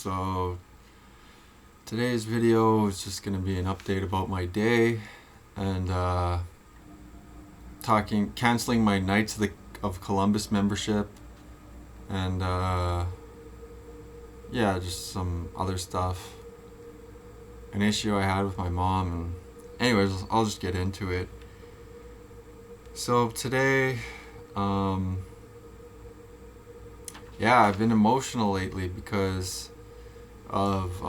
So today's video is just going to be an update about my day and canceling my Knights of Columbus membership and just some other stuff. An issue I had with my mom, and anyways, I'll just get into it. So today, I've been emotional lately because of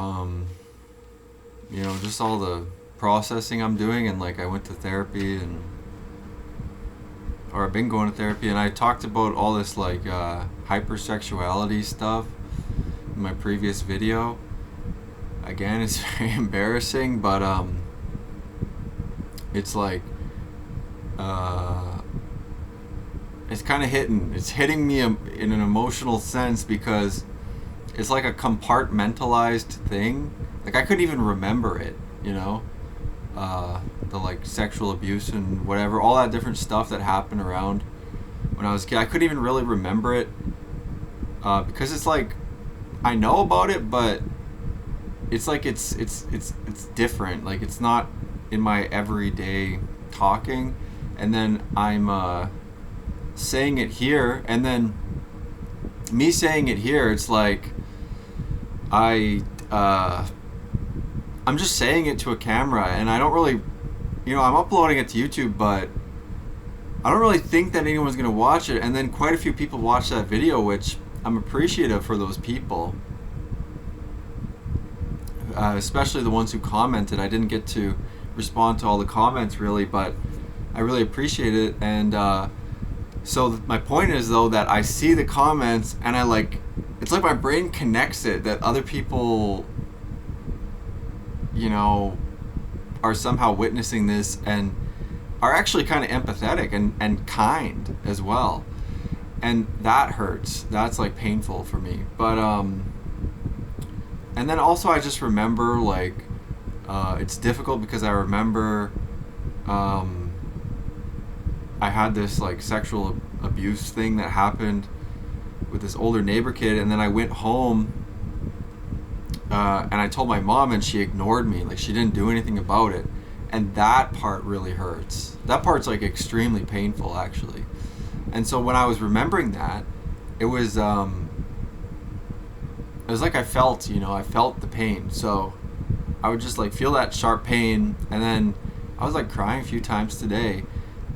just all the processing I'm doing, and like I went to therapy or I've been going to therapy, and I talked about all this like hypersexuality stuff in my previous video. Again, it's very embarrassing, but it's like it's kind of hitting me in an emotional sense, because it's like a compartmentalized thing. Like I couldn't even remember it, the like sexual abuse and whatever, all that different stuff that happened around when I was a kid. I couldn't even really remember it because it's like I know about it, but it's like it's different. Like it's not in my everyday talking, and then I'm saying it here, and then me saying it here, it's like I'm just saying it to a camera, and I don't really, I'm uploading it to YouTube, but I don't really think that anyone's gonna watch it. And then quite a few people watched that video, which I'm appreciative for those people, especially the ones who commented. I didn't get to respond to all the comments really, but I really appreciate it. And so my point is, though, that I see the comments and it's like my brain connects it that other people, are somehow witnessing this and are actually kind of empathetic and kind as well. And that hurts. That's like painful for me. But and then also I just remember it's difficult because I remember I had this like sexual abuse thing that happened with this older neighbor kid, and then I went home and I told my mom, and she ignored me. Like she didn't do anything about it, and that part really hurts. That part's like extremely painful, actually. And so when I was remembering that, it was like I felt the pain. So I would just like feel that sharp pain, and then I was like crying a few times today.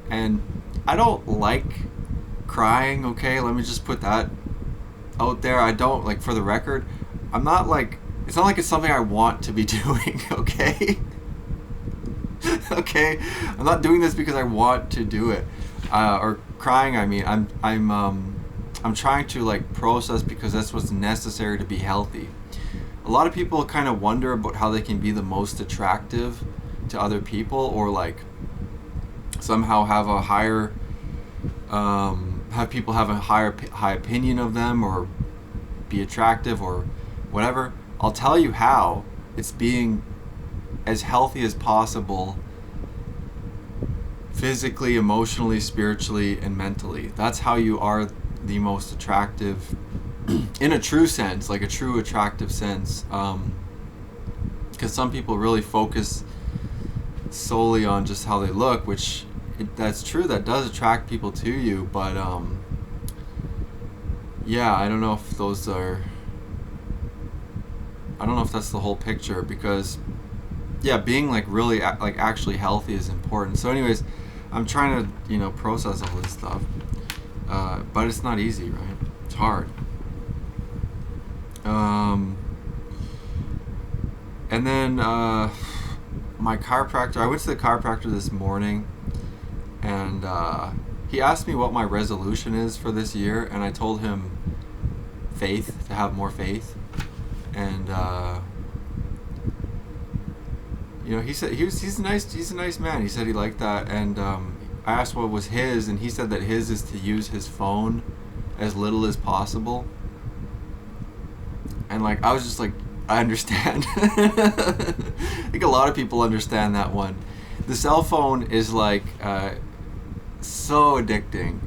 And I don't like crying, okay? Let me just put that out there. I don't, like, for the record, I'm not like, it's not like it's something I want to be doing, okay? Okay? I'm not doing this because I want to do it. Or crying, I mean, I'm trying to like process, because that's what's necessary to be healthy. A lot of people kind of wonder about how they can be the most attractive to other people, or like somehow have a higher have people have a high opinion of them, or be attractive or whatever. I'll tell you how. It's being as healthy as possible, physically, emotionally, spiritually, and mentally. That's how you are the most attractive in a true sense, like a true attractive sense, because some people really focus solely on just how they look, which that's true, that does attract people to you, but I don't know if that's the whole picture, because being like really like actually healthy is important. So anyways, I'm trying to process all this stuff, but it's not easy, right? It's hard. And then my chiropractor, I went to the chiropractor this morning, and he asked me what my resolution is for this year, and I told him faith, to have more faith. And he said he's a nice man. He said he liked that, and I asked what was his, and he said that his is to use his phone as little as possible. And like I was just like, I understand. I think a lot of people understand that one. The cell phone is like so addicting.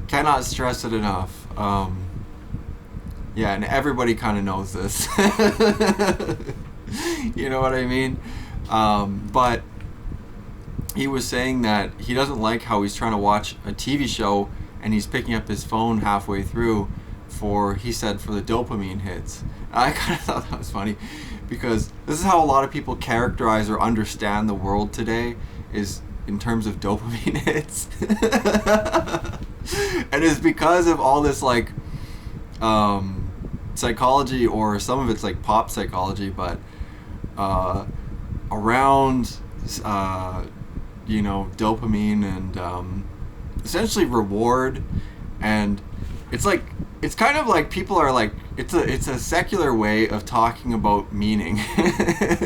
Cannot stress it enough. Yeah, and everybody kind of knows this. You know what I mean? But he was saying that he doesn't like how he's trying to watch a TV show and he's picking up his phone halfway through he said, for the dopamine hits. I kind of thought that was funny because this is how a lot of people characterize or understand the world today, is in terms of dopamine hits. And it's because of all this like psychology, or some of it's like pop psychology, but around dopamine and essentially reward. And it's kind of like people are like, it's a secular way of talking about meaning.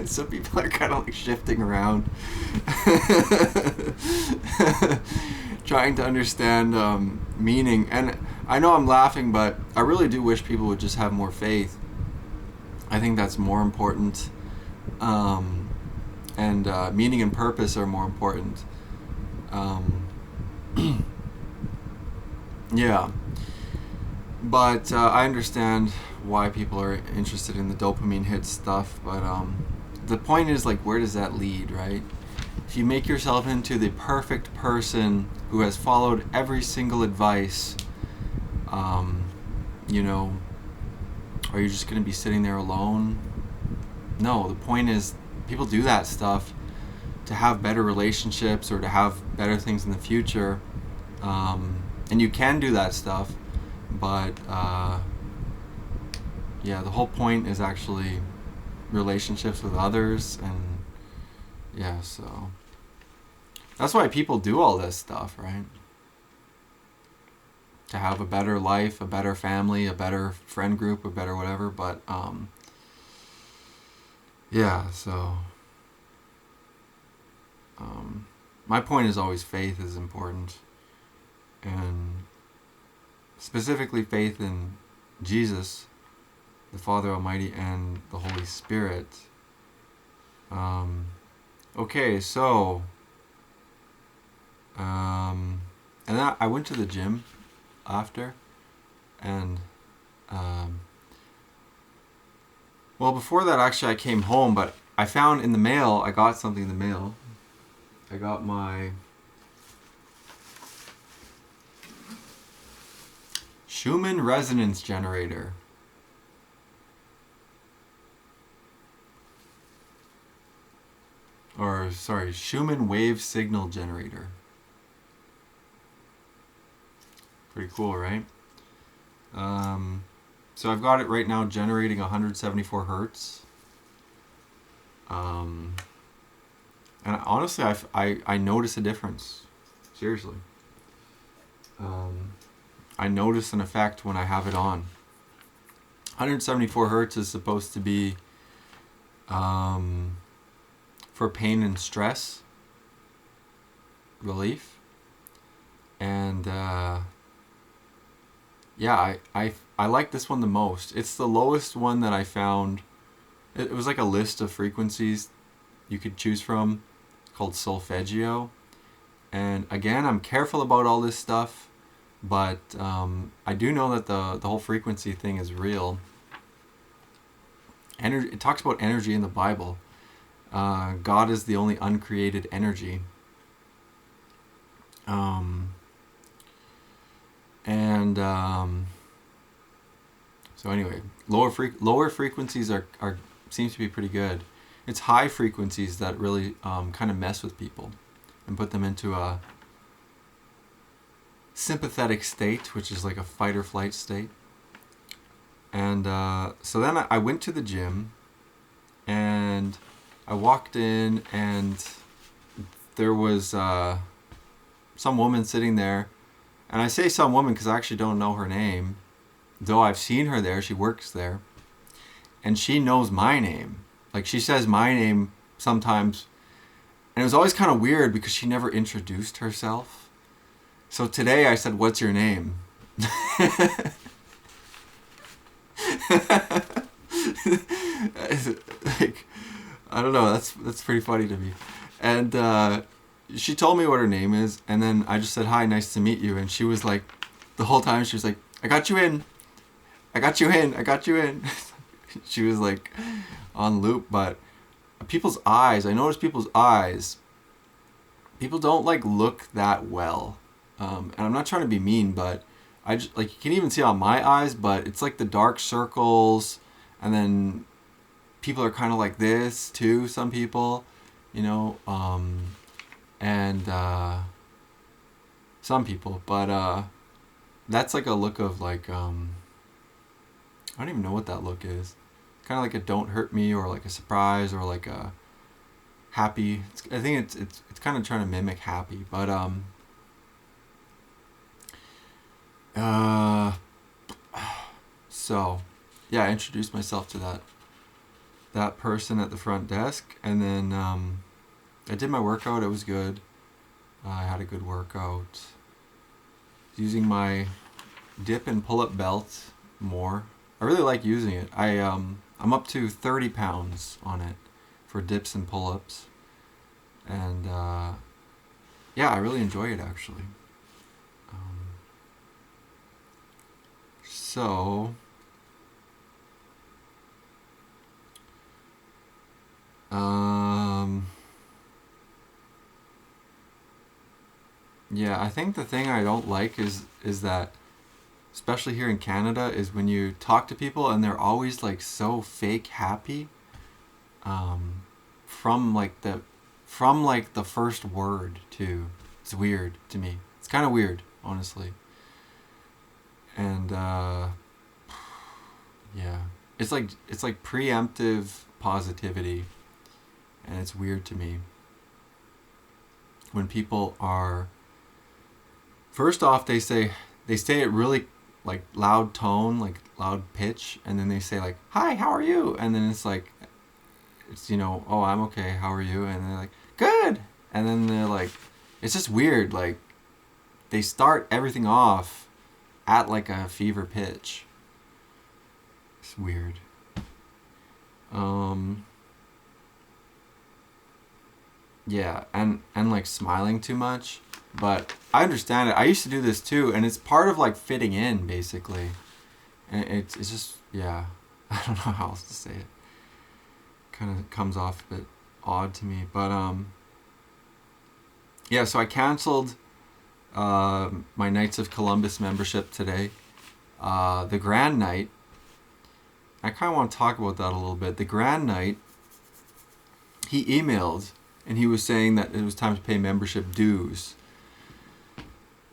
So people are kind of like shifting around trying to understand meaning. And I know I'm laughing, but I really do wish people would just have more faith. I think that's more important. And meaning and purpose are more important. Yeah. But I understand why people are interested in the dopamine hit stuff. But the point is, like, where does that lead, right? If you make yourself into the perfect person who has followed every single advice, are you just going to be sitting there alone? No, the point is, people do that stuff to have better relationships or to have better things in the future. And you can do that stuff, but the whole point is actually relationships with others. And so that's why people do all this stuff, right? To have a better life, a better family, a better friend group, a better whatever. But my point is always faith is important, and specifically faith in Jesus, the Father Almighty, and the Holy Spirit. Okay, so and then I went to the gym after, and before that, actually, I came home, but I found in the mail, I got something in the mail. I got my Schumann resonance generator. Schumann wave signal generator. Pretty cool, right? So I've got it right now generating 174 hertz. And honestly, I notice a difference. Seriously. I notice an effect when I have it on. 174 hertz is supposed to be for pain and stress relief. And I like this one the most. It's the lowest one that I found. It was like a list of frequencies you could choose from, called solfeggio. And again, I'm careful about all this stuff, but I do know that the whole frequency thing is real. It talks about energy in the Bible. God is the only uncreated energy. So anyway, lower frequencies are seems to be pretty good. It's high frequencies that really kind of mess with people and put them into a sympathetic state, which is like a fight or flight state. And so then I went to the gym, and I walked in, and there was some woman sitting there. And I say some woman because I actually don't know her name, though I've seen her there. She works there. And she knows my name. Like, she says my name sometimes. And it was always kind of weird because she never introduced herself. So today I said, "What's your name?" Like, I don't know. That's pretty funny to me. And she told me what her name is, and then I just said, "Hi, nice to meet you." And she was like, the whole time she was like, "I got you in." I got you in. I got you in. She was like on loop. But people's eyes, I noticed people's eyes, people don't like look that well. And I'm not trying to be mean, but I just, like, you can even see on my eyes, but it's like the dark circles, and then people are kind of like this too, some people, you know, and some people, but that's like a look of like, I don't even know what that look is. Kind of like a don't hurt me, or like a surprise, or like a happy. I think it's kind of trying to mimic happy, but so yeah, I introduced myself to that person at the front desk, and then I did my workout. It was good. I had a good workout. Using my dip and pull-up belt more. I really like using it. I'm up to 30 pounds on it for dips and pull-ups, and yeah, I really enjoy it actually. So yeah, I think the thing I don't like is that, especially here in Canada, is when you talk to people and they're always like so fake happy, um, from like the first word too. It's weird to me. It's kind of weird, honestly. And yeah, it's like preemptive positivity, and it's weird to me when people are, first off, they say it really like loud tone, like loud pitch, and then they say like, "Hi, how are you?" And then it's like, it's, "Oh, I'm okay. How are you?" And they're like, "Good." And then they're like, it's just weird. Like, they start everything off at like a fever pitch. It's weird. Yeah, and like smiling too much. But I understand it. I used to do this too, and it's part of like fitting in, basically. And it's just, yeah, I don't know how else to say it. Kind of comes off a bit odd to me, but yeah. So I canceled my Knights of Columbus membership today. The Grand Night. I kind of want to talk about that a little bit. The Grand Night. He emailed, and he was saying that it was time to pay membership dues.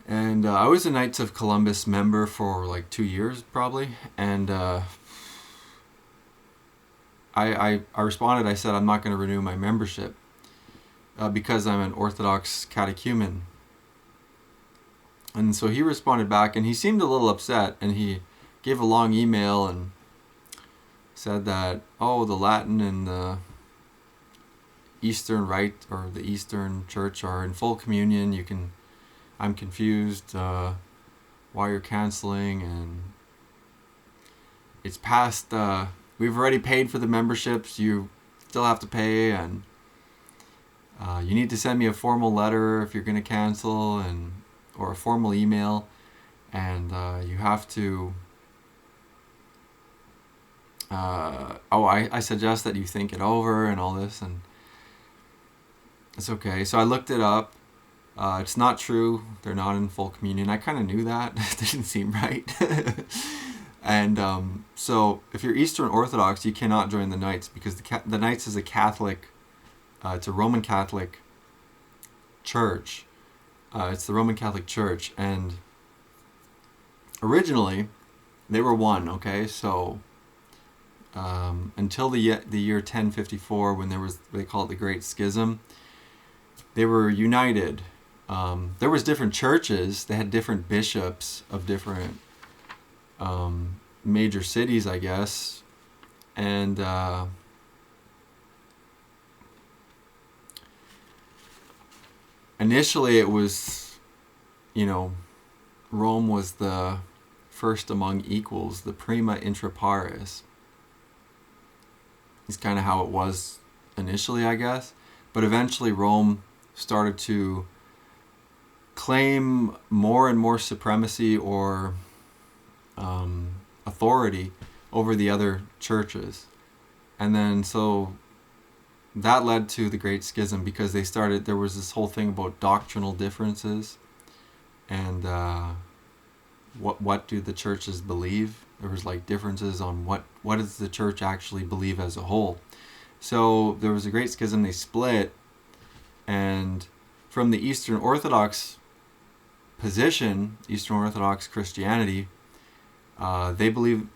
And I was a Knights of Columbus member for like 2 years probably, and I responded. I said I'm not going to renew my membership because I'm an Orthodox catechumen. And so he responded back, and he seemed a little upset, and he gave a long email and said that, oh, the Latin and the Eastern Rite or the Eastern Church are in full communion. I'm confused why you're canceling, and it's past, we've already paid for the memberships, you still have to pay, and you need to send me a formal letter if you're going to cancel, or a formal email, and you have to, I suggest that you think it over and all this, and it's okay. So I looked it up. It's not true. They're not in full communion. I kind of knew that. It didn't seem right. And so if you're Eastern Orthodox, you cannot join the Knights, because the Knights is a Catholic, it's a Roman Catholic church. It's the Roman Catholic Church, and originally they were one. Okay, so until the year 1054, when they call it the Great Schism, they were united. There was different churches. They had different bishops of different major cities, I guess, and initially it was, Rome was the first among equals, the prima inter pares. It's kind of how it was initially, I guess, but eventually Rome started to claim more and more supremacy, or authority over the other churches. And then so that led to the Great Schism, because there was this whole thing about doctrinal differences and what do the churches believe. There was like differences on what does the church actually believe as a whole. So there was a Great Schism, they split, and from the Eastern Orthodox position, Eastern Orthodox Christianity, they believe,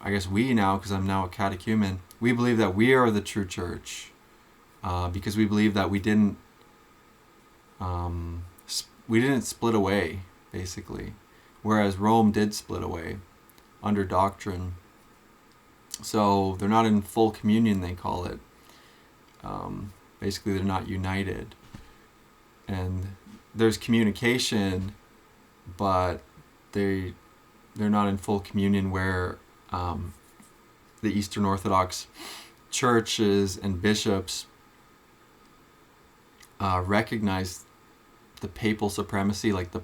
I guess we now, because I'm now a catechumen, we believe that we are the true church, because we believe that we didn't split away, basically, whereas Rome did split away under doctrine. So they're not in full communion, they call it. Basically, they're not united. And there's communication, but they're not in full communion, where the Eastern Orthodox churches and bishops recognize the papal supremacy, like the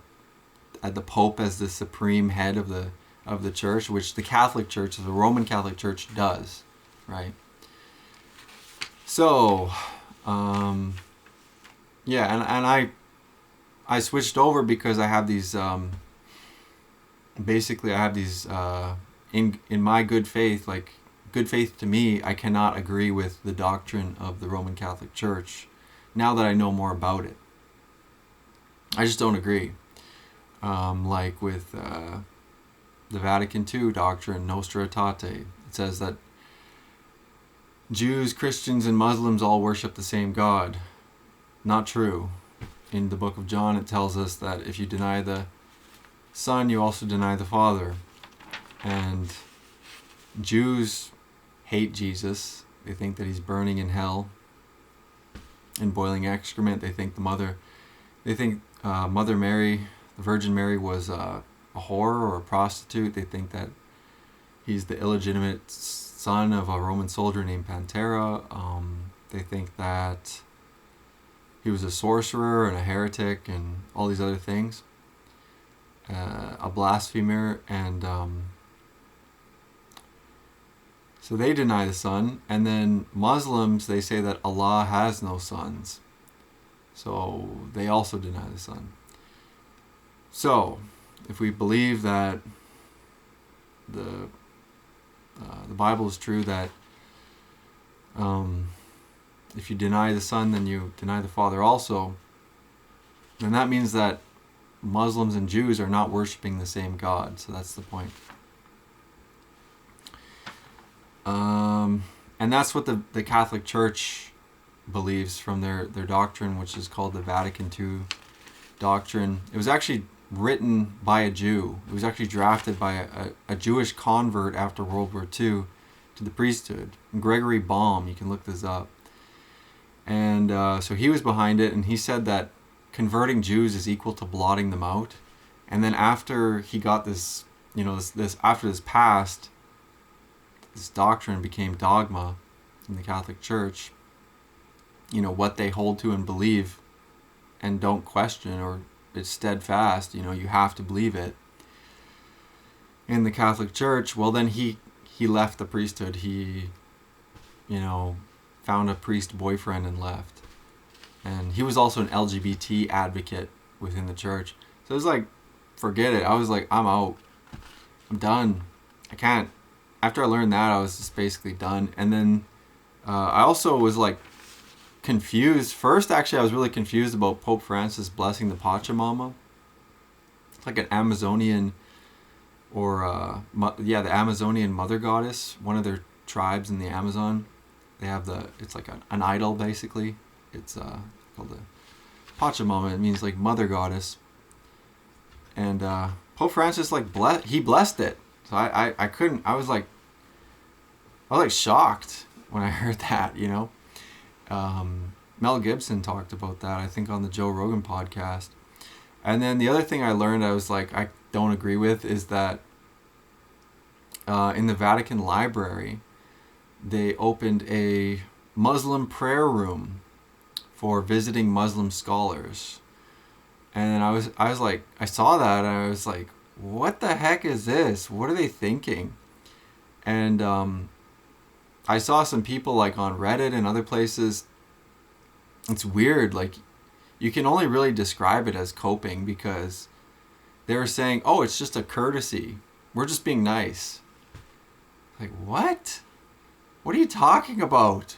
Pope as the supreme head of the church, which the Catholic Church, the Roman Catholic Church, does, right? So, yeah, and I switched over because I have these. Basically, I have these in my good faith, like good faith to me, I cannot agree with the doctrine of the Roman Catholic Church. Now that I know more about it, I just don't agree. Like with the Vatican II doctrine, Nostra Aetate, it says that Jews, Christians, and Muslims all worship the same God. Not true. In the book of John, it tells us that if you deny the Son, you also deny the Father. And Jews hate Jesus. They think that he's burning in hell in boiling excrement. They think Mother Mary, the Virgin Mary, was a whore or a prostitute. They think that he's the illegitimate son of a Roman soldier named Pantera. They think that he was a sorcerer and a heretic and all these other things. A blasphemer, and so they deny the Son. And then Muslims, they say that Allah has no sons, so they also deny the Son. So if we believe that the Bible is true, that if you deny the Son, then you deny the Father also, then that means that Muslims and Jews are not worshiping the same God. So that's the point. And that's what the Catholic Church believes from their doctrine, which is called the Vatican II doctrine. It was actually written by a Jew. It was actually drafted by a Jewish convert after World War II to the priesthood. Gregory Baum, you can look this up. And so he was behind it, and he said that converting Jews is equal to blotting them out. And then after he got this, after this passed, this doctrine became dogma in the Catholic Church. What they hold to and believe and don't question, or it's steadfast, you have to believe it. In the Catholic Church, well, then he left the priesthood. He, found a priest boyfriend and left. And he was also an LGBT advocate within the church. So it was like, forget it. I was like, I'm out. I'm done. I can't. After I learned that, I was just basically done. And then I also was like confused. First, actually, I was really confused about Pope Francis blessing the Pachamama. It's like an Amazonian, or the Amazonian mother goddess, one of their tribes in the Amazon. They have it's like an idol, basically. It's called the Pachamama. It means like mother goddess. And Pope Francis he blessed it. So I couldn't. I was like shocked when I heard that. Mel Gibson talked about that, I think, on the Joe Rogan podcast. And then the other thing I learned, I was like, I don't agree with, is that in the Vatican Library, they opened a Muslim prayer room for visiting Muslim scholars. And I was like, I saw that and I was like, what the heck is this? What are they thinking? And I saw some people like on Reddit and other places. It's weird. Like, you can only really describe it as coping because they were saying, oh, it's just a courtesy. We're just being nice. Like, what? What are you talking about?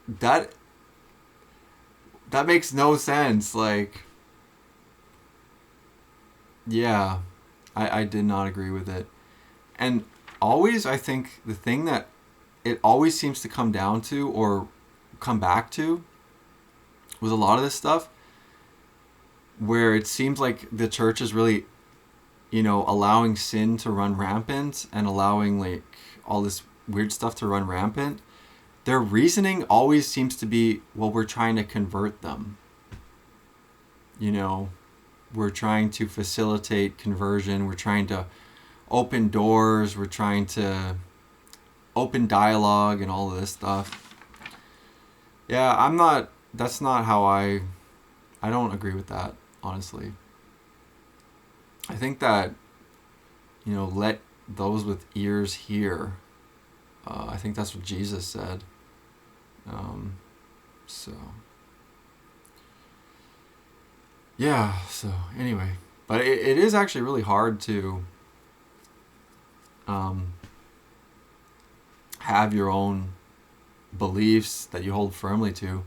That makes no sense. Like, yeah, I did not agree with it. And always, I think the thing that it always seems to come down to or come back to with a lot of this stuff, where it seems like the church is really, allowing sin to run rampant and allowing like all this weird stuff to run rampant. Their reasoning always seems to be, well, we're trying to convert them. We're trying to facilitate conversion. We're trying to open doors. We're trying to open dialogue and all of this stuff. Yeah, that's not how I don't agree with that, honestly. I think that, let those with ears hear. I think that's what Jesus said. So, yeah, so anyway. But it is actually really hard to have your own beliefs that you hold firmly to.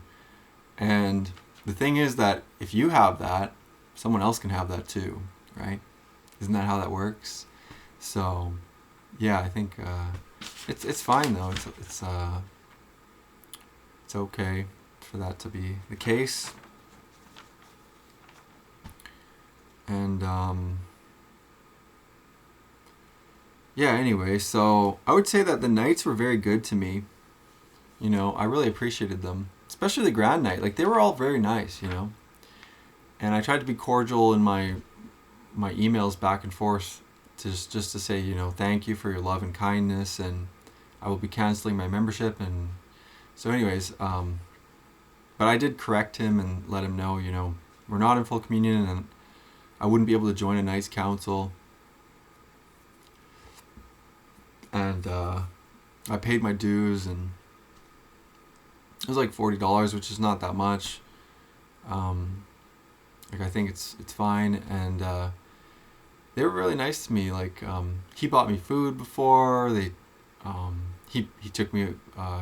And the thing is that if you have that, someone else can have that too, right? Isn't that how that works? So, yeah, I think it's fine though. It's okay for that to be the case. And yeah, anyway, so I would say that the nights were very good to me. I really appreciated them, especially the grand night. Like, they were all very nice, And I tried to be cordial in my emails back and forth, just to say, thank you for your love and kindness, and I will be canceling my membership. And so anyways, but I did correct him and let him know, we're not in full communion and I wouldn't be able to join a Knights Council. And I paid my dues, and it was like $40, which is not that much. Like, I think it's fine. And they were really nice to me. Like, he bought me food before. He took me.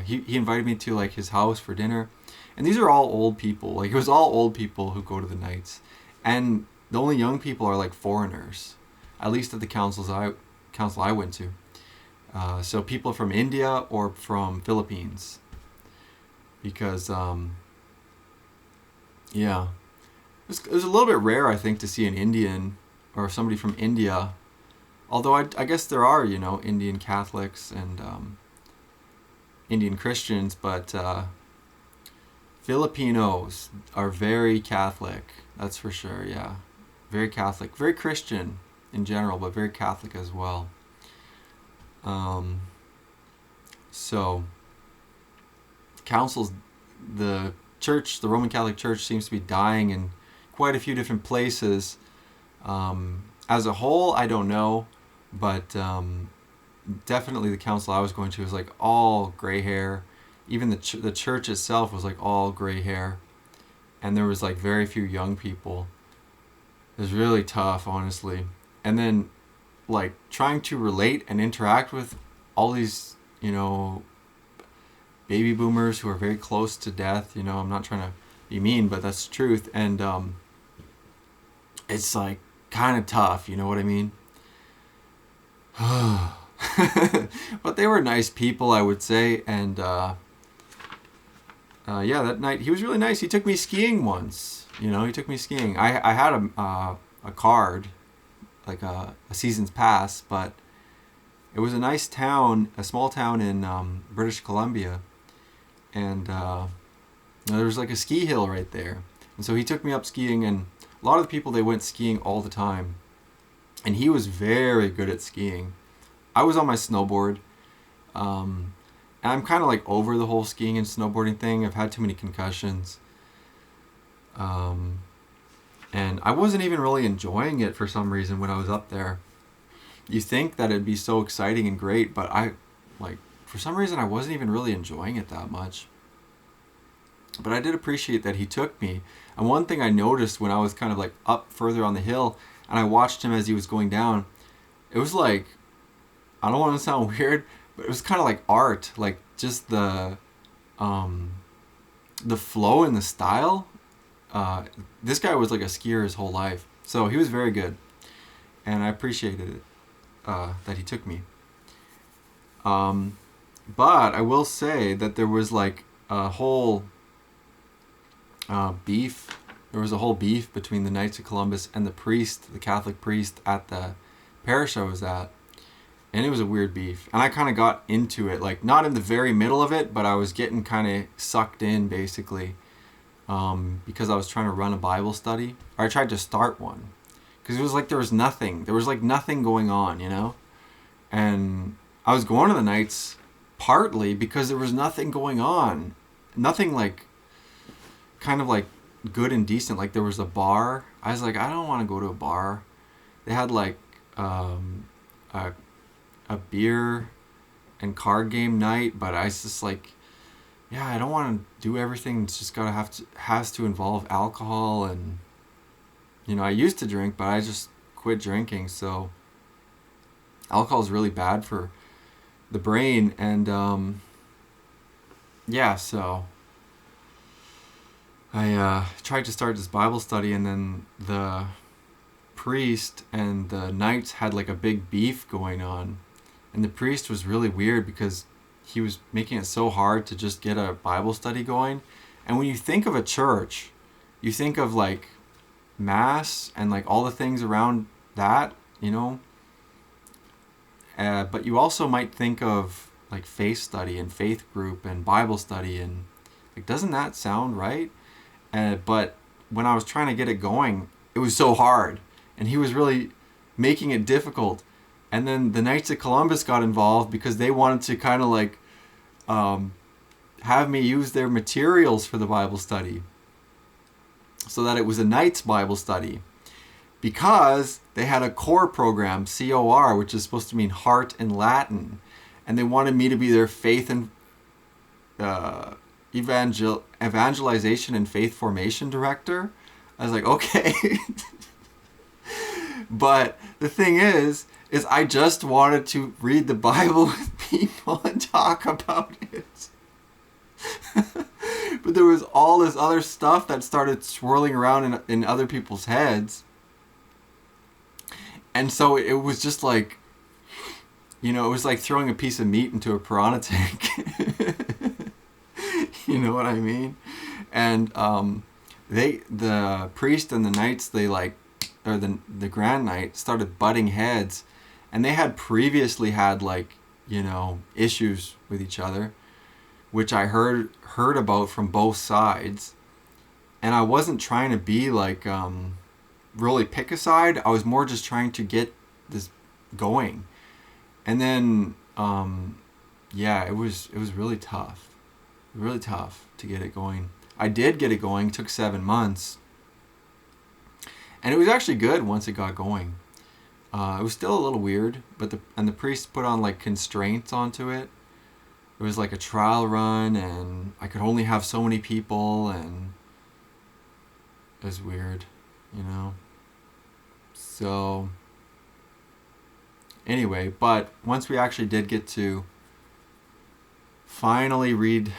He invited me to like his house for dinner. And these are all old people. Like, it was all old people who go to the Knights, and the only young people are like foreigners, at least at the council I went to. So people from India or from Philippines, because yeah, it was a little bit rare, I think, to see an Indian or somebody from India. Although I guess there are, Indian Catholics and Indian Christians, but Filipinos are very Catholic. That's for sure. Yeah, very Catholic, very Christian in general, but very Catholic as well. So councils, the church, the Roman Catholic Church, seems to be dying in quite a few different places. As a whole, I don't know, but definitely the council I was going to was like all gray hair. Even the church itself was like all gray hair, and there was like very few young people. It was really tough, honestly. And then, like, trying to relate and interact with all these, baby boomers who are very close to death. I'm not trying to be mean, but that's the truth. And it's like kind of tough, you know what I mean? But they were nice people, I would say. And yeah, that night he was really nice. He took me skiing once. He took me skiing. I had a card, like a season's pass, but it was a nice town, a small town in British Columbia, and there was like a ski hill right there. And so he took me up skiing, and a lot of the people, they went skiing all the time, and he was very good at skiing. I was on my snowboard, and I'm kind of like over the whole skiing and snowboarding thing. I've had too many concussions. And I wasn't even really enjoying it for some reason when I was up there. You think that it'd be so exciting and great, but for some reason, I wasn't even really enjoying it that much. But I did appreciate that he took me. And one thing I noticed when I was kind of like up further on the hill and I watched him as he was going down, it was like, I don't want to sound weird, but it was kind of like art, like just the flow and the style. This guy was like a skier his whole life, so he was very good, and I appreciated it that he took me. But I will say that there was like a whole beef. There was a whole beef between the Knights of Columbus and the priest, the Catholic priest at the parish I was at. And it was a weird beef. And I kind of got into it, like not in the very middle of it, but I was getting kind of sucked in basically because I was trying to run a Bible study. Or I tried to start one. Because it was like there was nothing. There was like nothing going on, you know? And I was going to the Knights partly because there was nothing going on. Nothing like, kind of like good and decent. Like there was a bar. I was like, I don't want to go to a bar. They had like a beer and card game night, but I was just like, yeah, I don't want to do everything. It's just has to involve alcohol. And you know, I used to drink, but I just quit drinking. So alcohol is really bad for the brain. And yeah, so I tried to start this Bible study, and then the priest and the Knights had like a big beef going on. And the priest was really weird because he was making it so hard to just get a Bible study going. And when you think of a church, you think of like Mass and like all the things around that, you know. But you also might think of like faith study and faith group and Bible study, and like, doesn't that sound right? But when I was trying to get it going, it was so hard, and he was really making it difficult. And then the Knights of Columbus got involved because they wanted to kind of like have me use their materials for the Bible study, so that it was a Knights Bible study, because they had a core program, COR, which is supposed to mean heart in Latin, and they wanted me to be their faith and evangelization and faith formation director. I was like, okay. But the thing is I just wanted to read the Bible with people and talk about it. But there was all this other stuff that started swirling around in other people's heads. And so it was just like, you know, it was like throwing a piece of meat into a piranha tank. You know what I mean? And the priest and the Knights, the Grand Knight started butting heads, and they had previously had like, you know, issues with each other, which I heard about from both sides. And I wasn't trying to be like really pick a side. I was more just trying to get this going. And then yeah, it was really tough. Really tough to get it going. I did get it going. It took 7 months. And it was actually good once it got going. It was still a little weird, but the priest put on like constraints onto it. It was like a trial run, and I could only have so many people, and it was weird, you know. So anyway, but once we actually did get to finally read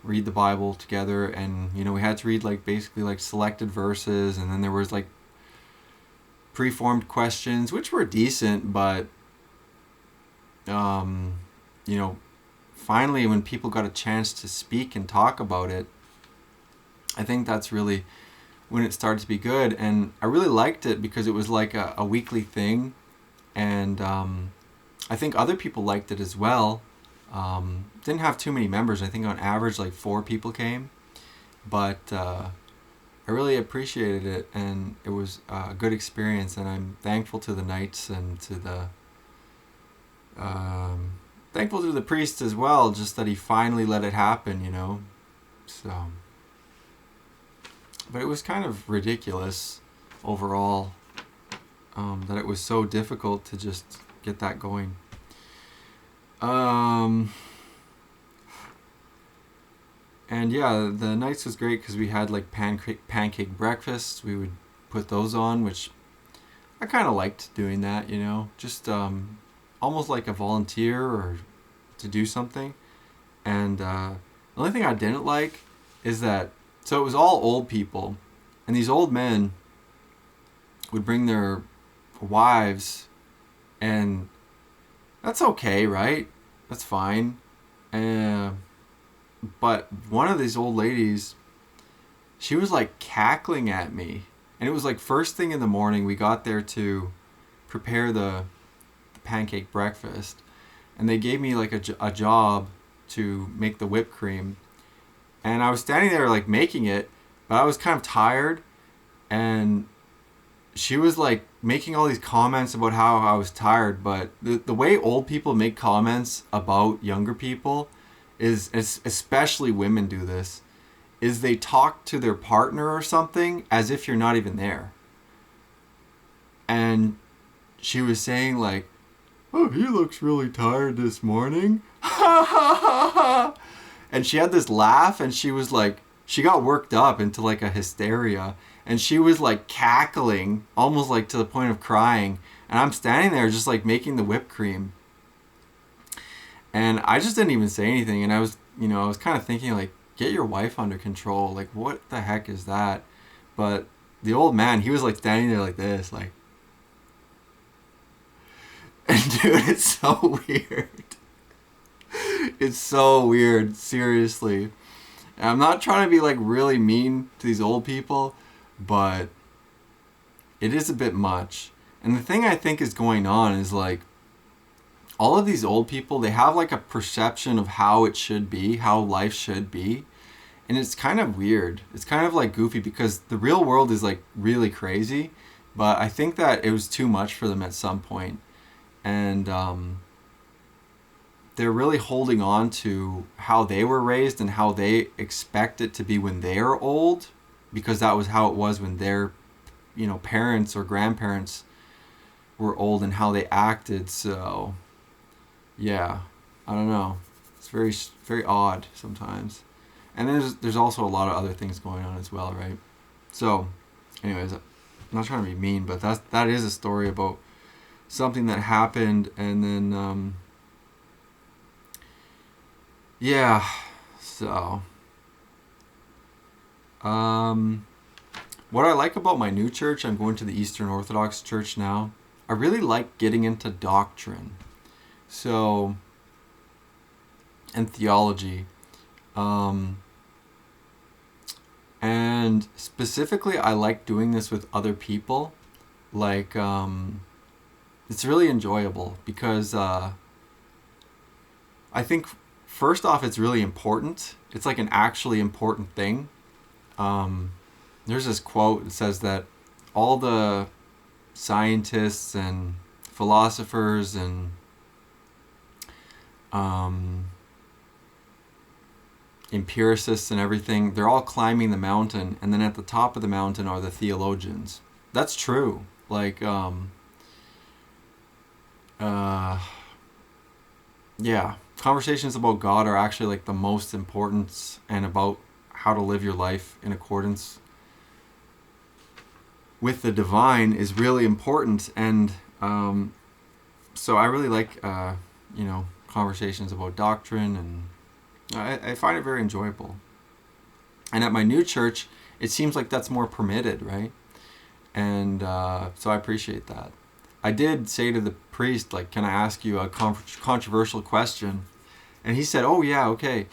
the Bible together, and you know, we had to read like basically like selected verses, and then there was like preformed questions, which were decent, but you know, finally when people got a chance to speak and talk about it, I think that's really when it started to be good. And I really liked it because it was like a weekly thing, and I think other people liked it as well. Didn't have too many members. I think on average like 4 people came, but I really appreciated it, and it was a good experience, and I'm thankful to the Knights and to the thankful to the priest as well, just that he finally let it happen, you know. So, but it was kind of ridiculous overall, that it was so difficult to just get that going. And yeah, the nights was great because we had like pancake breakfasts. We would put those on, which I kind of liked doing that, you know, just almost like a volunteer or to do something. And the only thing I didn't like is that, so it was all old people, and these old men would bring their wives, and that's okay, right? That's fine. But one of these old ladies, she was like cackling at me. And it was like first thing in the morning, we got there to prepare the pancake breakfast. And they gave me like a job to make the whipped cream. And I was standing there like making it, but I was kind of tired. And she was like making all these comments about how I was tired. But the way old people make comments about younger people is, especially women do this, is they talk to their partner or something as if you're not even there. And she was saying like, "Oh, he looks really tired this morning." And she had this laugh, and she was like, she got worked up into like a hysteria, and she was like cackling almost like to the point of crying. And I'm standing there just like making the whipped cream. And I just didn't even say anything. And I was kind of thinking like, get your wife under control. Like, what the heck is that? But the old man, he was like standing there like this, like, and dude, it's so weird. It's so weird, seriously. And I'm not trying to be like really mean to these old people, but it is a bit much. And the thing I think is going on is like, all of these old people, they have like a perception of how it should be, how life should be. And it's kind of weird. It's kind of like goofy because the real world is like really crazy. But I think that it was too much for them at some point. And they're really holding on to how they were raised and how they expect it to be when they're old. Because that was how it was when their, parents or grandparents were old and how they acted. So yeah, I don't know. It's very, very odd sometimes. And there's also a lot of other things going on as well, right? So, anyways, I'm not trying to be mean, but that is a story about something that happened, and then yeah. So, what I like about my new church, I'm going to the Eastern Orthodox Church now. I really like getting into doctrine. So, and theology. And specifically, I like doing this with other people. Like, it's really enjoyable because I think, first off, it's really important. It's like an actually important thing. There's this quote that says that all the scientists and philosophers and empiricists and everything, they're all climbing the mountain, and then at the top of the mountain are the theologians. That's true. Like, yeah, conversations about God are actually like the most important, and about how to live your life in accordance with the divine is really important. And so I really like conversations about doctrine, and I find it very enjoyable. And at my new church, it seems like that's more permitted, right? And so I appreciate that. I did say to the priest, like, can I ask you a controversial question? And he said, oh yeah, okay.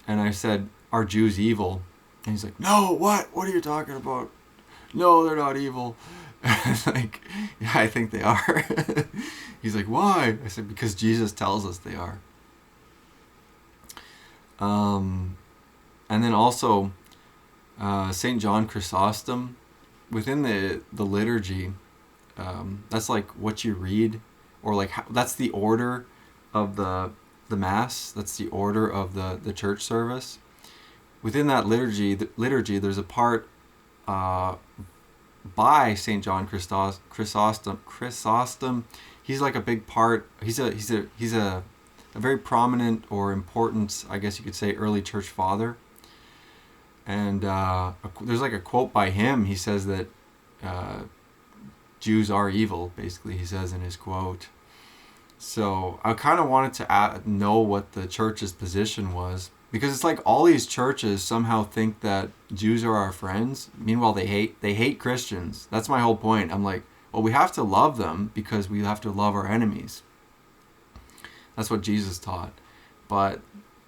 And I said, are Jews evil? And he's like, no, what? What are you talking about? No, they're not evil. Like, yeah, I think they are. He's like, why? I said, because Jesus tells us they are. And then also, St. John Chrysostom, within the liturgy, that's like what you read, or like that's the order of the Mass. That's the order of the church service. Within that liturgy, there's a part by St. John Chrysostom. He's like a big part. He's a very prominent or important, I guess you could say, early church father. And there's like a quote by him. He says that Jews are evil, basically, he says in his quote. So I kind of wanted to know what the church's position was, because it's like all these churches somehow think that Jews are our friends. Meanwhile, they hate Christians. That's my whole point. I'm like, well, we have to love them because we have to love our enemies. That's what Jesus taught. But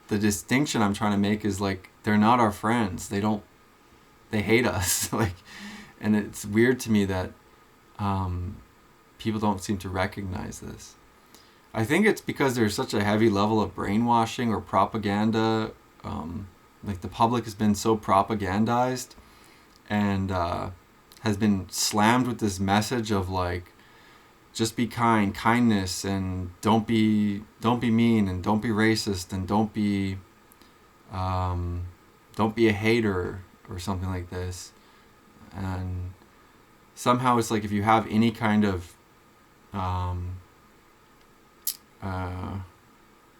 the distinction I'm trying to make is like, they're not our friends. They hate us. Like, and it's weird to me that people don't seem to recognize this. I think it's because there's such a heavy level of brainwashing or propaganda. Like the public has been so propagandized and has been slammed with this message of like, just be kind, kindness, and don't be mean, and don't be racist, and don't be a hater or something like this. And somehow it's like if you have any kind of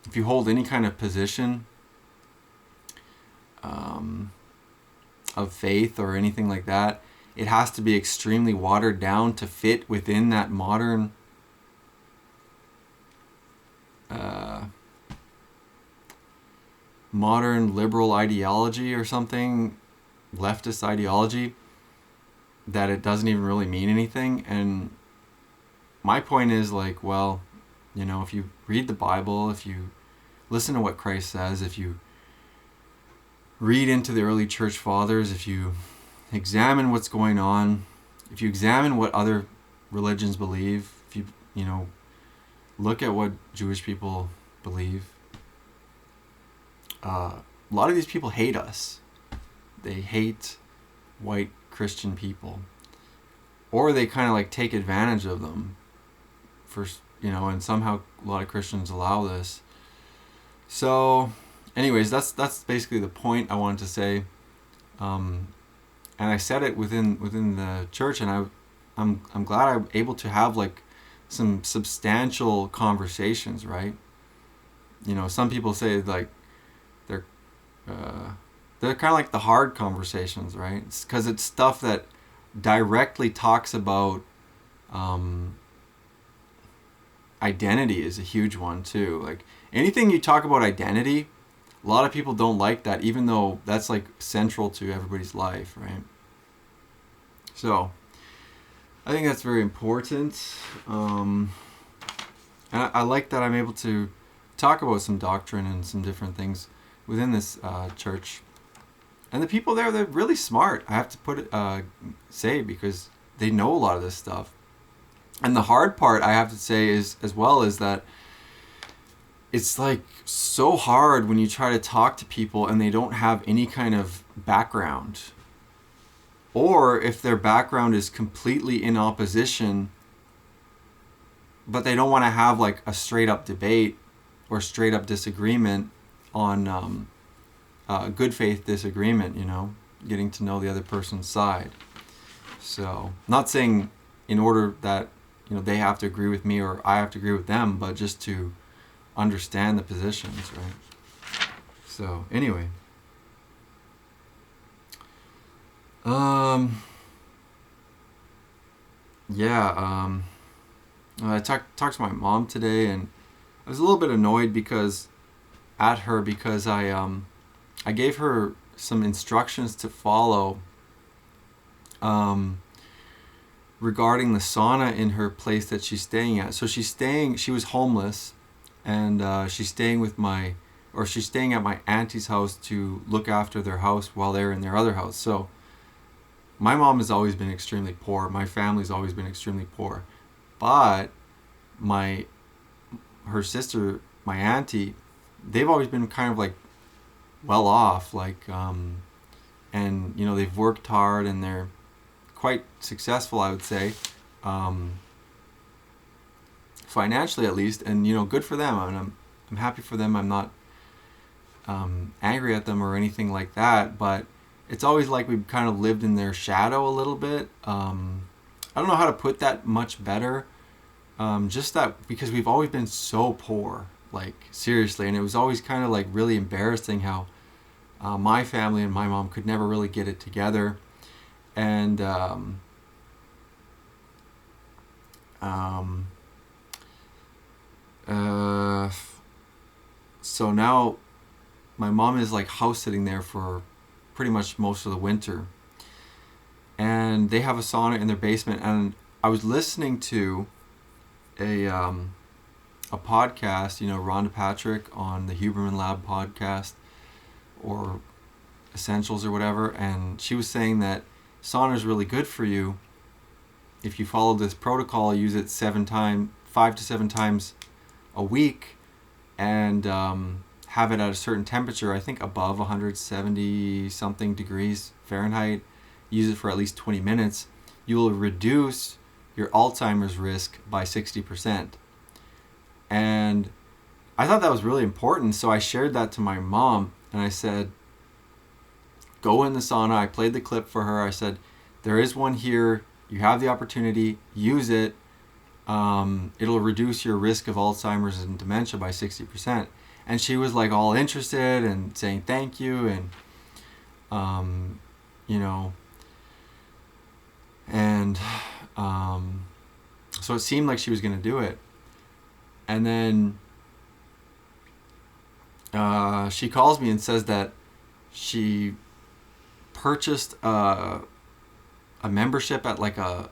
if you hold any kind of position of faith or anything like that, it has to be extremely watered down to fit within that modern liberal ideology or something, leftist ideology, that it doesn't even really mean anything. And my point is like, well, if you read the Bible, if you listen to what Christ says, if you read into the early church fathers, if you examine what's going on, if you examine what other religions believe, if you look at what Jewish people believe, a lot of these people hate us. They hate white Christian people, or they kind of like take advantage of them for, and somehow a lot of Christians allow this. So anyways, that's basically the point I wanted to say. And I said it within the church, and I'm glad I'm able to have like some substantial conversations, right? Some people say like they're kind of like the hard conversations, right? It's because it's stuff that directly talks about identity is a huge one too. Like anything you talk about identity, a lot of people don't like that, even though that's like central to everybody's life, right? So I think that's very important. And I like that I'm able to talk about some doctrine and some different things within this church. And the people there, they're really smart, I have to say, because they know a lot of this stuff. And the hard part, I have to say, is as well, is that it's like so hard when you try to talk to people and they don't have any kind of background. Or if their background is completely in opposition, but they don't want to have like a straight up debate or straight up disagreement on good faith disagreement, getting to know the other person's side. So, not saying in order that, they have to agree with me or I have to agree with them, but just to understand the positions, right? So, anyway. I talked to my mom today, and I was a little bit annoyed because I gave her some instructions to follow regarding the sauna in her place that she's staying at. So she was homeless, and she's staying at my auntie's house to look after their house while they're in their other house. So my mom has always been extremely poor. My family's always been extremely poor. But her sister, my auntie, they've always been kind of like well off, like and they've worked hard and they're quite successful, I would say, financially at least, and good for them. And I'm happy for them. I'm not angry at them or anything like that, but it's always like we've kind of lived in their shadow a little bit. I don't know how to put that much better. Just that because we've always been so poor, like seriously, and it was always kind of like really embarrassing how my family and my mom could never really get it together, and so now my mom is like house sitting there for pretty much most of the winter, and they have a sauna in their basement. And I was listening to a podcast, Rhonda Patrick on the Huberman Lab podcast or Essentials or whatever, and she was saying that sauna is really good for you if you follow this protocol. Use it 5 to 7 times a week, and have it at a certain temperature, I think above 170 something degrees Fahrenheit. Use it for at least 20 minutes. You will reduce your Alzheimer's risk by 60%. And I thought that was really important, so I shared that to my mom, and I said, go in the sauna. I played the clip for her. I said, there is one here. You have the opportunity. Use it. It'll reduce your risk of Alzheimer's and dementia by 60%. And she was like all interested and saying thank you, and and so it seemed like she was going to do it. And then she calls me and says that she purchased a membership at like a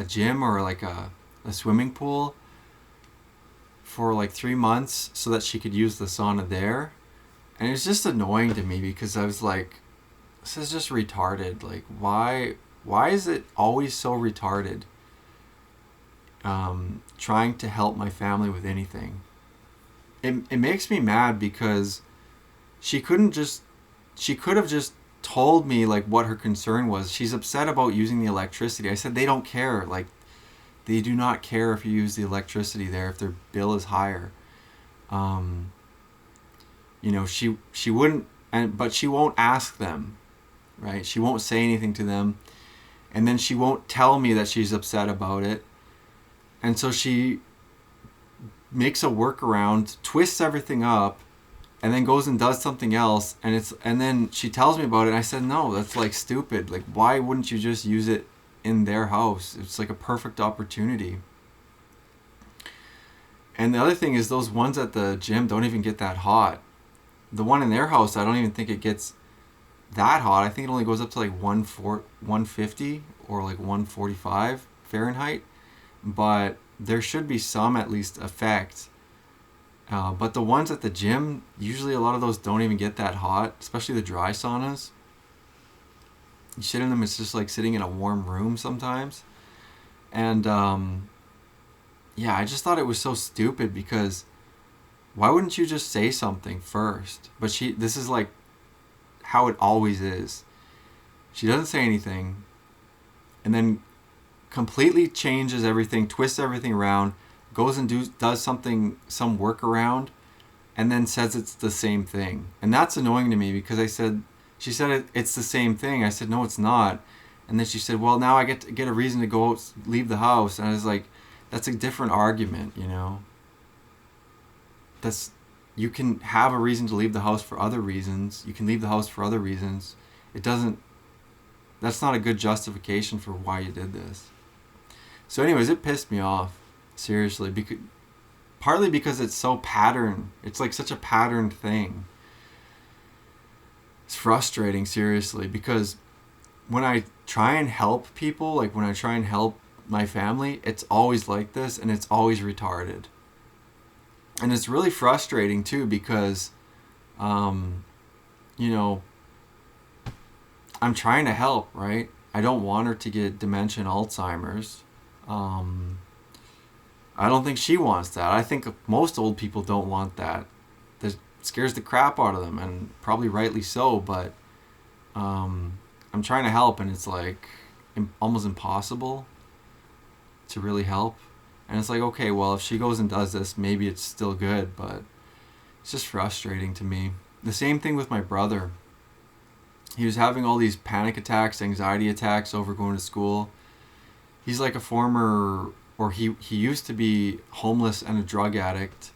gym or like a swimming pool for like 3 months so that she could use the sauna there. And it's just annoying to me because I was like, this is just retarded. Like, why is it always so retarded? Trying to help my family with anything. It makes me mad because she could have just told me like what her concern was. She's upset about using the electricity. I said they don't care. Like, they do not care if you use the electricity there if their bill is higher. She wouldn't, but she won't ask them, right? She won't say anything to them, and then she won't tell me that she's upset about it. And so she makes a workaround, twists everything up, and then goes and does something else, and then she tells me about it, and I said, no, that's like stupid. Like, why wouldn't you just use it in their house? It's like a perfect opportunity. And the other thing is those ones at the gym don't even get that hot. The one in their house, I don't even think it gets that hot. I think it only goes up to like 150 or like 145 Fahrenheit. But there should be some at least effect. But the ones at the gym, usually a lot of those don't even get that hot, especially the dry saunas. You sit in them, it's just like sitting in a warm room sometimes. And I just thought it was so stupid because why wouldn't you just say something first? But this is like how it always is. She doesn't say anything, and then completely changes everything, twists everything around, goes and does some workaround, and then says it's the same thing. And that's annoying to me because she said it's the same thing. I said, no, it's not. And then she said, well, now I get a reason to go leave the house. And I was like, that's a different argument, you can have a reason to leave the house for other reasons. You can leave the house for other reasons. That's not a good justification for why you did this. So anyways, it pissed me off, seriously, partly because it's so patterned. It's like such a patterned thing. It's frustrating, seriously, because when I try and help people, like when I try and help my family, it's always like this, and it's always retarded. And it's really frustrating too because, I'm trying to help, right? I don't want her to get dementia and Alzheimer's. I don't think she wants that. I think most old people don't want that. That scares the crap out of them, and probably rightly so, but I'm trying to help, and it's like almost impossible to really help. And it's like, okay, well, if she goes and does this, maybe it's still good, but it's just frustrating to me. The same thing with my brother. he was having all these panic attacks, anxiety attacks over going to school. He's like a former, or he used to be homeless and a drug addict,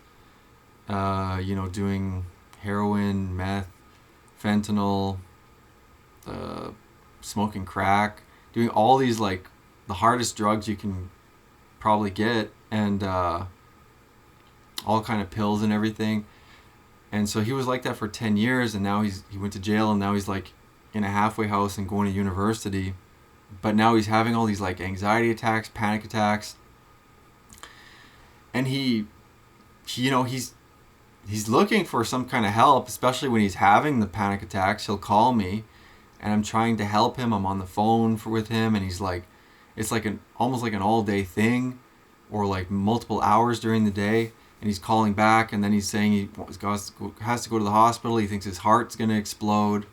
doing heroin, meth, fentanyl, smoking crack, doing all these like the hardest drugs you can probably get, and all kind of pills and everything. And so he was like that for 10 years, and now he went to jail, and now he's like in a halfway house and going to university. But now he's having all these like anxiety attacks, panic attacks. And he's looking for some kind of help, especially when he's having the panic attacks. He'll call me, and I'm trying to help him. I'm on the phone with him, and he's like, it's like almost like an all day thing, or like multiple hours during the day. And he's calling back, and then he's saying he has to go to the hospital. He thinks his heart's going to explode.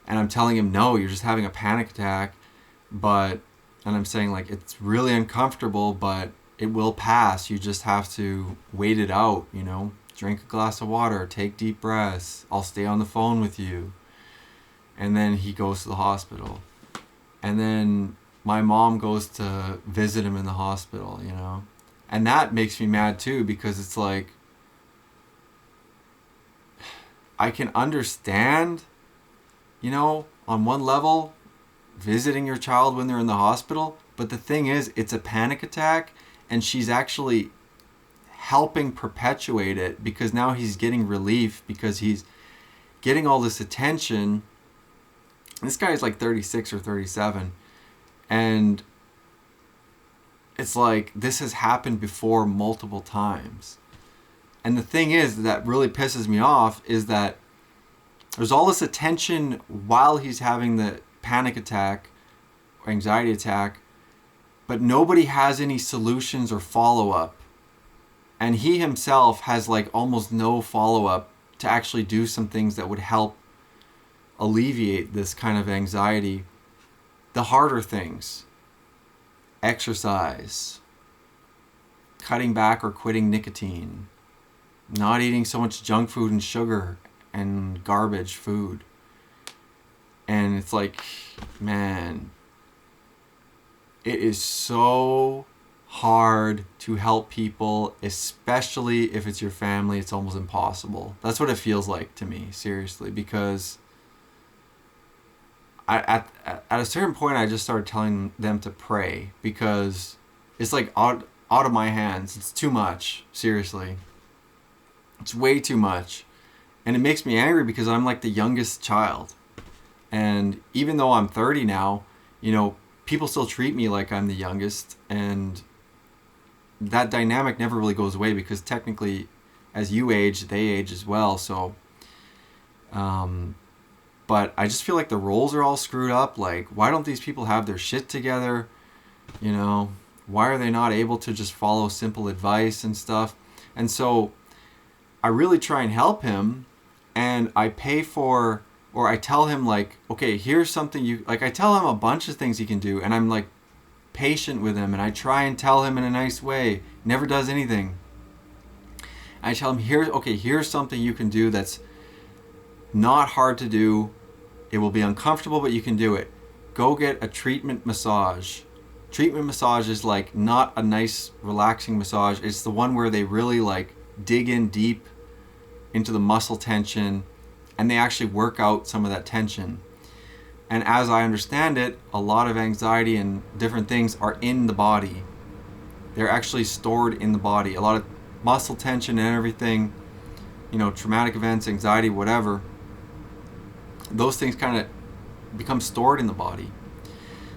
And I'm telling him, no, you're just having a panic attack. And I'm saying, like, it's really uncomfortable, but it will pass. You just have to wait it out, Drink a glass of water, take deep breaths. I'll stay on the phone with you. And then he goes to the hospital. And then my mom goes to visit him in the hospital, And that makes me mad too, because it's like, I can understand, on one level, visiting your child when they're in the hospital. But the thing is, it's a panic attack, and she's actually helping perpetuate it, because now he's getting relief because he's getting all this attention. This guy's like 36 or 37. And it's like, this has happened before multiple times. And the thing is that really pisses me off is that there's all this attention while he's having the panic attack or anxiety attack, but nobody has any solutions or follow-up. And he himself has like almost no follow-up to actually do some things that would help alleviate this kind of anxiety. The harder things: exercise, cutting back or quitting nicotine, not eating so much junk food and sugar and garbage food. And it's like, man, it is so hard to help people, especially if it's your family. It's almost impossible. That's what it feels like to me, seriously, because at a certain point I just started telling them to pray, because it's like out of my hands. It's too much, seriously. It's way too much. And it makes me angry because I'm like the youngest child. And even though I'm 30 now, people still treat me like I'm the youngest. And that dynamic never really goes away, because technically as you age, they age as well. So, but I just feel like the roles are all screwed up. Like, why don't these people have their shit together? Why are they not able to just follow simple advice and stuff? And so I really try and help him, and I pay for, or I tell him like, okay, here's something I tell him a bunch of things he can do, and I'm like patient with him, and I try and tell him in a nice way. Never does anything. I tell him, here's something you can do that's not hard to do. It will be uncomfortable, but you can do it. Go get a treatment massage. Treatment massage is like not a nice relaxing massage. It's the one where they really like dig in deep into the muscle tension, and they actually work out some of that tension. And as I understand it, a lot of anxiety and different things are in the body. They're actually stored in the body. A lot of muscle tension and everything, traumatic events, anxiety, whatever, those things kind of become stored in the body.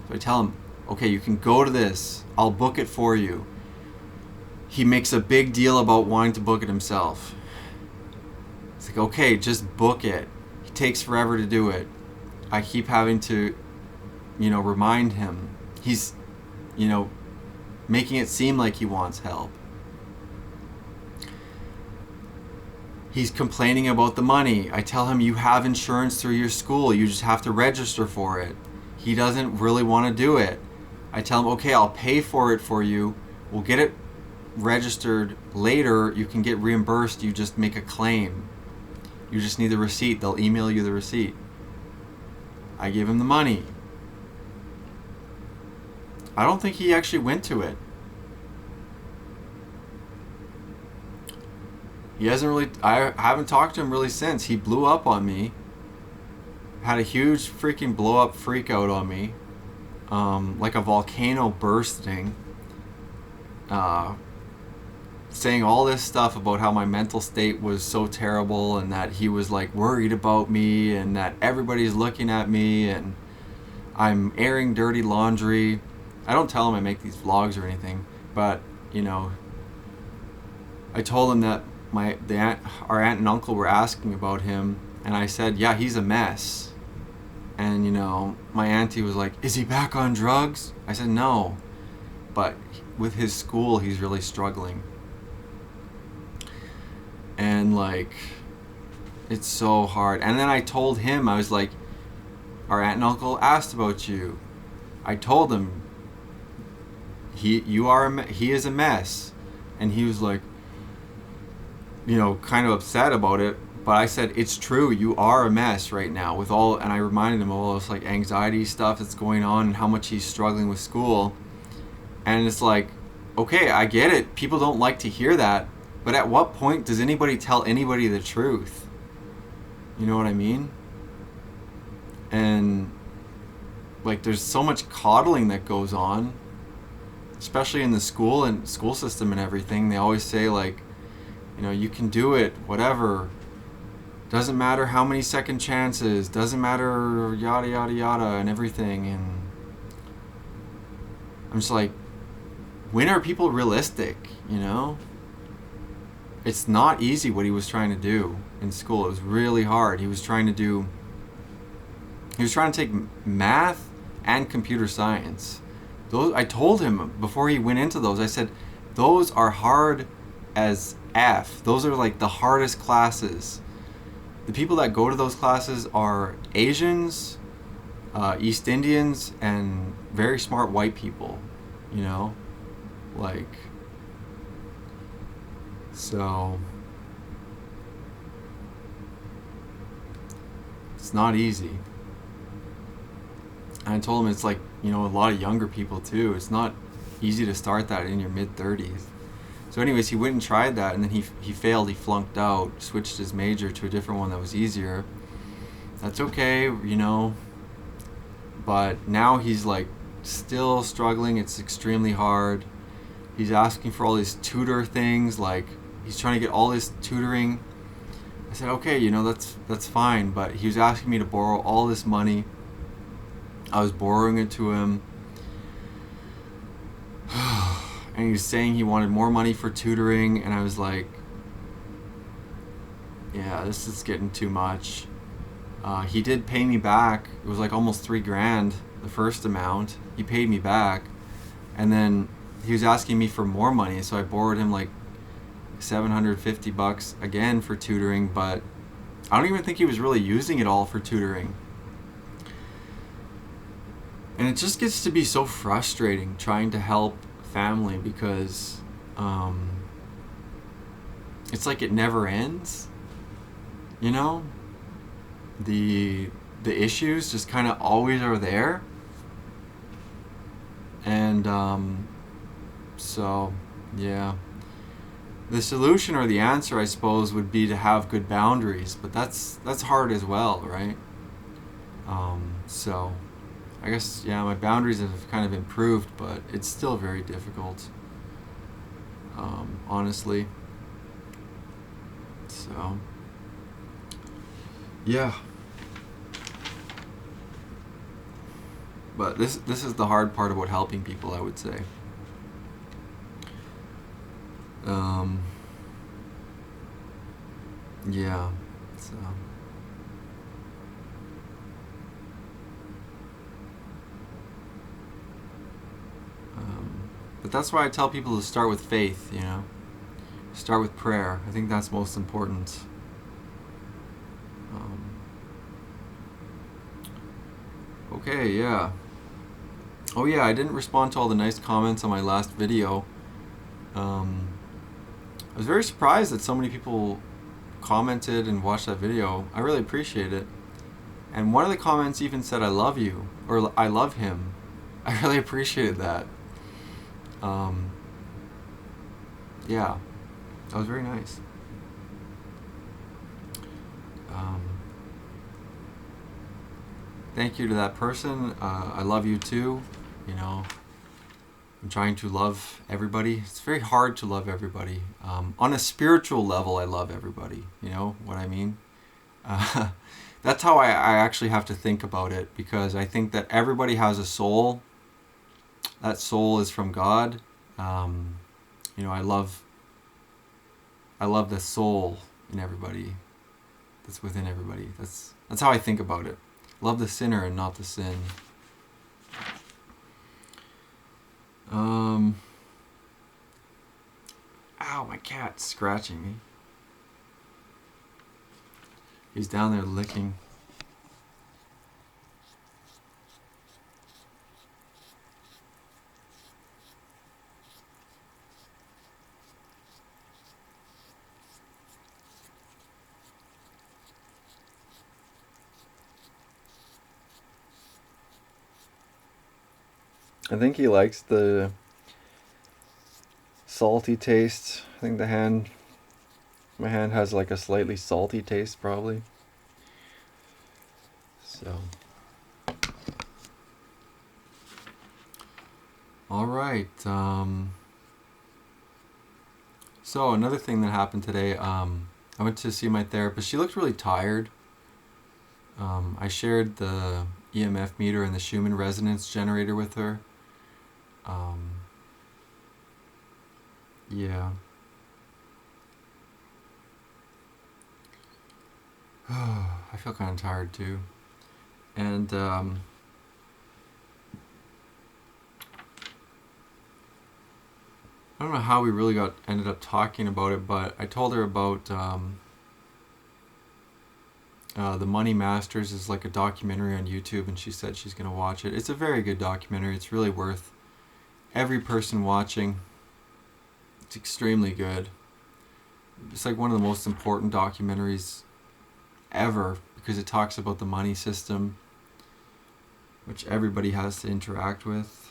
So I tell him, okay, you can go to this. I'll book it for you. He makes a big deal about wanting to book it himself. It's like, okay, just book it. It takes forever to do it. I keep having to, remind him. He's, making it seem like he wants help. He's complaining about the money. I tell him, you have insurance through your school. You just have to register for it. He doesn't really want to do it. I tell him, okay, I'll pay for it for you. We'll get it registered later. You can get reimbursed. You just make a claim. You just need the receipt. They'll email you the receipt. I gave him the money. I don't think he actually went to it. He hasn't really, I haven't talked to him really since. He blew up on me. Had a huge freaking blow up freak out on me. Like a volcano bursting. Saying all this stuff about how my mental state was so terrible and that he was like worried about me and that everybody's looking at me and I'm airing dirty laundry. I don't tell him I make these vlogs or anything, but you know, I told him that our aunt and uncle were asking about him, and I said, yeah, he's a mess. And you know, my auntie was like, is he back on drugs? I said no, but with his school he's really struggling. And like, it's so hard. And then I told him, I was like, our aunt and uncle asked about you. I told him, he is a mess. And he was like, you know, kind of upset about it. But I said, it's true, you are a mess right now with all, and I reminded him of all this like anxiety stuff that's going on and how much he's struggling with school. And it's like, okay, I get it. People don't like to hear that. But at what point does anybody tell anybody the truth? You know what I mean? And like, there's so much coddling that goes on, especially in the school system and everything. They always say like, you know, you can do it, whatever. Doesn't matter how many second chances. Doesn't matter yada yada yada and everything. And I'm just like, when are people realistic? You know? It's not easy what he was trying to do in school. It was really hard. He was trying to take math and computer science. Those, I told him before he went into those, I said, those are hard as F. Those are like the hardest classes. The people that go to those classes are Asians, East Indians, and very smart white people, you know? Like, so it's not easy. And I told him it's like, you know, a lot of younger people too. It's not easy to start that in your mid-30s. So anyways, he went and tried that, and then he failed. He flunked out, switched his major to a different one that was easier. That's okay, you know. But now he's like still struggling. It's extremely hard. He's asking for all these tutor things, like he's trying to get all this tutoring. I said, okay, you know, that's fine. But he was asking me to borrow all this money. I was borrowing it to him. And he was saying he wanted more money for tutoring, and I was like, yeah, this is getting too much. He did pay me back. It was like almost $3,000, the first amount. He paid me back, and then he was asking me for more money, so I borrowed him like $750 again for tutoring, but I don't even think he was really using it all for tutoring. And it just gets to be so frustrating trying to help family because it's like it never ends, you know? The issues just kind of always are there. And so yeah, the solution or the answer, I suppose, would be to have good boundaries, but that's hard as well, right? So I guess, yeah, my boundaries have kind of improved, but it's still very difficult, honestly. So, yeah. But this is the hard part about helping people, I would say. Yeah, so... but that's why I tell people to start with faith, you know? Start with prayer. I think that's most important. Okay, yeah. Oh yeah, I didn't respond to all the nice comments on my last video. I was very surprised that so many people commented and watched that video. I really appreciate it. And one of the comments even said, "I love you," or "I love him." I really appreciated that. Um, yeah, that was very nice. Um, Thank you to that person. I love you too. You know, I'm trying to love everybody. It's very hard to love everybody. On a spiritual level, I love everybody. You know what I mean? Uh, that's how I actually have to think about it, because I think that everybody has a soul. That soul is from God. Um, you know, I love the soul in everybody. That's within everybody. That's how I think about it. Love the sinner and not the sin. Ow, my cat's scratching me. He's down there licking. I think he likes the salty taste. I think my hand has like a slightly salty taste probably. So, all right. So another thing that happened today, I went to see my therapist. She looked really tired. I shared the EMF meter and the Schumann resonance generator with her. Yeah. I feel kind of tired too. And I don't know how we really ended up talking about it, but I told her about The Money Masters is like a documentary on YouTube, and she said she's going to watch it. It's a very good documentary. It's really worth every person watching. It's extremely good. It's like one of the most important documentaries ever, because it talks about the money system, which everybody has to interact with.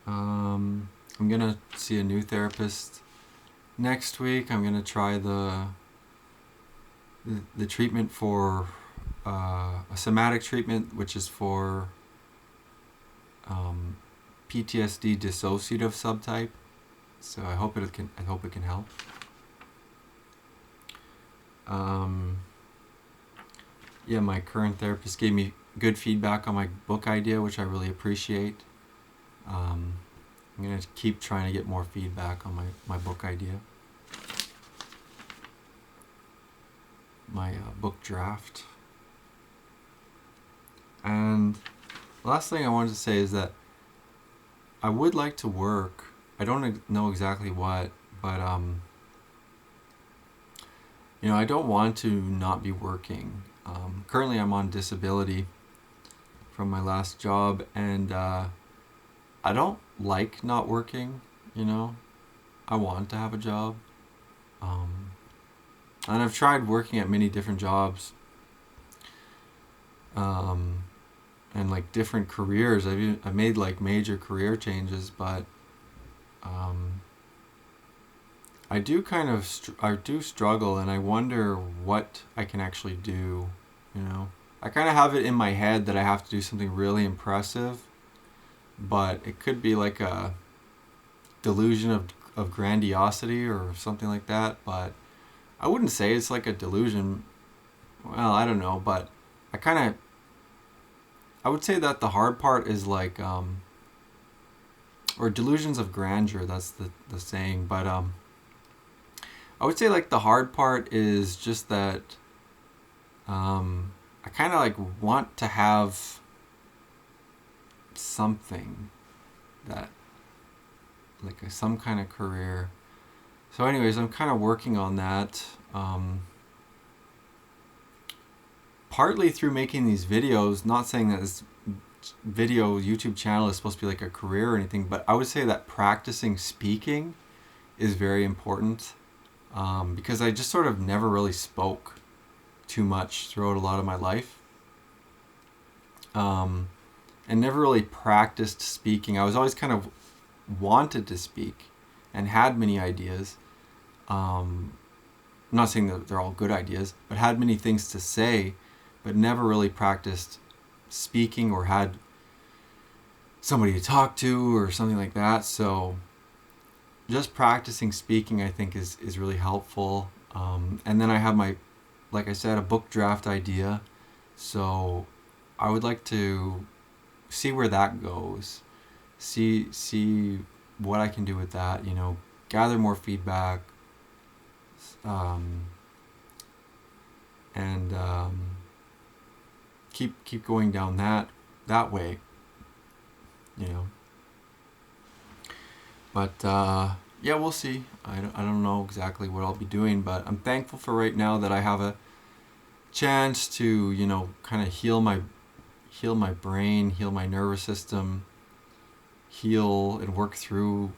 I'm gonna see a new therapist next week. I'm gonna try the treatment for a somatic treatment, which is for PTSD dissociative subtype. So I hope it can help. Yeah, my current therapist gave me good feedback on my book idea, which I really appreciate. I'm going to keep trying to get more feedback on my book idea. My book draft. And the last thing I wanted to say is that I would like to work. I don't know exactly what, but you know, I don't want to not be working. Currently I'm on disability from my last job, and I don't like not working, you know. I want to have a job. And I've tried working at many different jobs. And like different careers. I've made like major career changes, but I do kind of I do struggle, and I wonder what I can actually do, you know. I kind of have it in my head that I have to do something really impressive, but it could be like a delusion of grandiosity or something like that, but I wouldn't say it's like a delusion. Well, I don't know, but I would say that the hard part is like or delusions of grandeur, that's the saying, but I would say like the hard part is just that I kind of like want to have something that like some kind of career. So anyways, I'm kind of working on that, partly through making these videos. Not saying that this video YouTube channel is supposed to be like a career or anything, but I would say that practicing speaking is very important. because I just sort of never really spoke too much throughout a lot of my life, and never really practiced speaking. I was always kind of wanted to speak and had many ideas. I'm not saying that they're all good ideas, but had many things to say, but never really practiced speaking or had somebody to talk to or something like that. So just practicing speaking, I think, is really helpful. And then I have my, like I said, a book draft idea. So I would like to see where that goes. See what I can do with that. You know, gather more feedback. And keep going down that way. You know. But yeah, we'll see. I don't know exactly what I'll be doing, but I'm thankful for right now that I have a chance to, you know, kind of heal my brain, heal my nervous system, heal and work through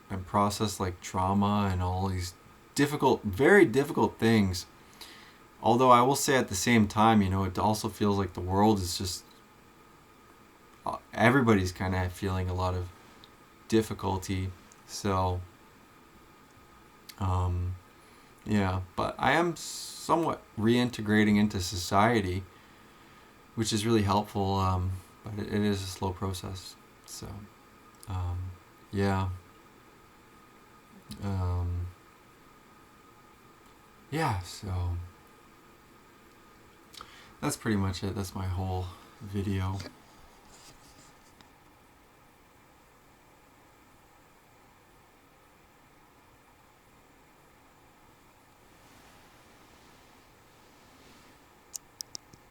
and process like trauma and all these difficult, very difficult things. Although I will say at the same time, you know, it also feels like the world is just, everybody's kind of feeling a lot of difficulty. So yeah, but I am somewhat reintegrating into society, which is really helpful, but it is a slow process. So yeah, yeah, so that's pretty much it. That's my whole video.